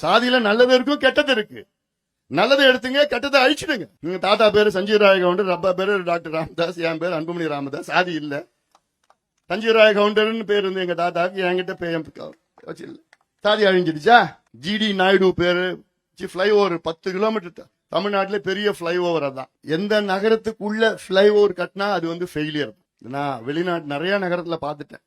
சாதியில நல்லது இருக்கும் கெட்டது இருக்கு. நல்லதை எடுத்துங்க, கெட்டதை அழிச்சிடுங்க. நீங்க தாத்தா பேரு சஞ்சீவ் ராய கவுண்டர், அப்பா பேரு டாக்டர் ராமதாஸ், என் பேரு அன்புமணி ராமதாஸ். சாதி இல்ல. சஞ்சீவ் ராய கவுண்டர்னு பேர் இருந்து எங்க தாத்தாக்கு, என்கிட்ட வச்சு சாதி அழிஞ்சிடுச்சா? ஜிடி நாயுடு பேரு பிளைஓவர் 10 கிலோமீட்டர் தமிழ்நாட்டில பெரிய பிளைஓவர். அதான் எந்த நகரத்துக்குள்ள பிளைஓவர் கட்டினா அது வந்து ஃபெயிலியர். நான் வெளிநாட்டு நிறைய நகரத்துல பாத்துட்டேன்.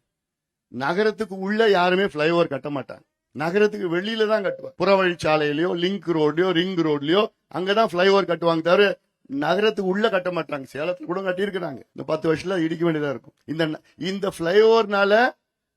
நகரத்துக்கு உள்ள யாருமே பிளைஓவர் கட்ட மாட்டாங்க. நகரத்துக்கு வெளியில தான் கட்டுவாங்க. புறவழிச்சாலையிலயோ, லிங்க் ரோட்லயோ, ரிங் ரோட்லயோ அங்கதான் பிளைஓவர் கட்டுவாங்க தவிர நகரத்துக்கு உள்ள கட்ட மாட்டாங்க. சேலத்துல கூட கட்டி இருக்கிறாங்க. இந்த 10 வருஷத்துல இடிக்க வேண்டியதா இருக்கும். இந்த பிளைஓவர்னால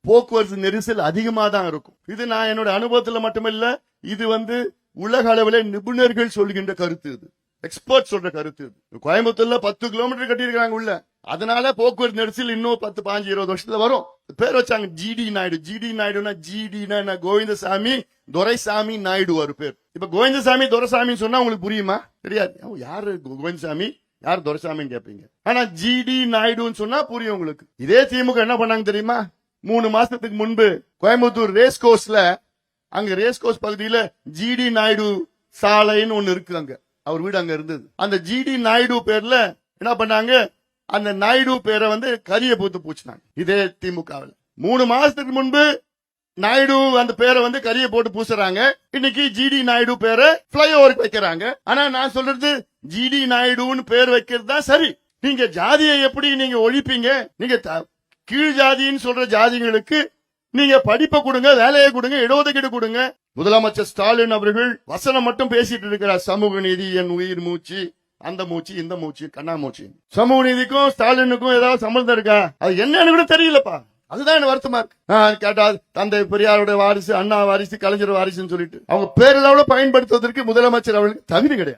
போக்குவரத்து நெரிசல் அதிகமா தான் இருக்கும். இது நான் என்னோட அனுபவத்துல மட்டுமில்ல, இது வந்து உலக அளவில் நிபுணர்கள் சொல்கின்ற கருத்து. இது எக்ஸ்பர்ட் சொல்ற கருத்து. இது கோயம்புத்தூர்ல 10 கிலோமீட்டர் கட்டியிருக்காங்க உள்ள. அதனால போக்குவரத்து நெரிசல் இன்னும் 10, 15, 20 வருஷத்துல வரும். பேர் வச்சாங்க ஜிடி நாயுடு. ஜிடி நாயுடுனா ஜிடினா கோவிந்தசாமி துரைசாமி நாயுடு ஒரு பேர். இப்ப கோவிந்தசாமி துரைசாமி சொன்னா உங்களுக்கு புரியுமா? தெரியாது. யாரு கோவிந்தசாமி, யார் துரைசாமின்னு கேட்பீங்க. ஆனா ஜிடி நாயுடுன்னு சொன்னா புரியும் உங்களுக்கு. இதே திமுக என்ன பண்ணாங்க தெரியுமா? 3 மாசத்துக்கு முன்பு கோயம்புத்தூர் ரேஸ் கோர்ஸ்ல, அங்க ரேஸ் கோர்ஸ் பகுதியில ஜிடி நாயுடு சாலைன்னு ஒண்ணு இருக்கு. அங்க அவர் வீடு அங்க இருந்தது. அந்த ஜிடி நாயுடு பேர்ல என்ன பண்ணாங்க? அந்த நாயுடு பேரை வந்து கரிய பூத்து பூச்சினாங்க. இதே திமுகவில் 3 மாசத்துக்கு முன்பு நாயுடு அந்த பேரை வந்து கரிய போட்டு பூசுறாங்க. இன்னைக்கு ஜிடி நாயுடு பேரை பிளைஓவருக்கு வைக்கிறாங்க. ஆனா நான் சொல்றது ஜிடி நாயுடுன்னு பேர் வைக்கிறது தான் சரி. நீங்க ஜாதியை எப்படி நீங்க ஒழிப்பீங்க? நீங்க கீழ் ஜாதின்னு சொல்ற ஜாதிகளுக்கு நீங்க படிப்பை கொடுங்க, வேலையை கொடுங்க, இடஒதுக்கீடு கொடுங்க. முதலமைச்சர் ஸ்டாலின் அவர்கள் வசனம் மட்டும் பேசிட்டு இருக்கிறார். சமூக நீதி என் உயிர் மூச்சு, அந்த மூச்சு, இந்த மூச்சு, கண்ணா மூச்சு. சமூக நீதிக்கும் ஸ்டாலினுக்கும் ஏதாவது சம்பந்தம் இருக்கா? அது என்னன்னு கூட தெரியலப்பா. அதுதான் என்ன வருத்தமா இருக்கு. கேட்டா தந்தை பெரியாருடைய வாரிசு, அண்ணா வாரிசு, கலைஞர் வாரிசுன்னு சொல்லிட்டு அவங்க பேரளவுல பயன்படுத்துவதற்கு முதலமைச்சர் அவர்களுக்கு தகுதி கிடையாது.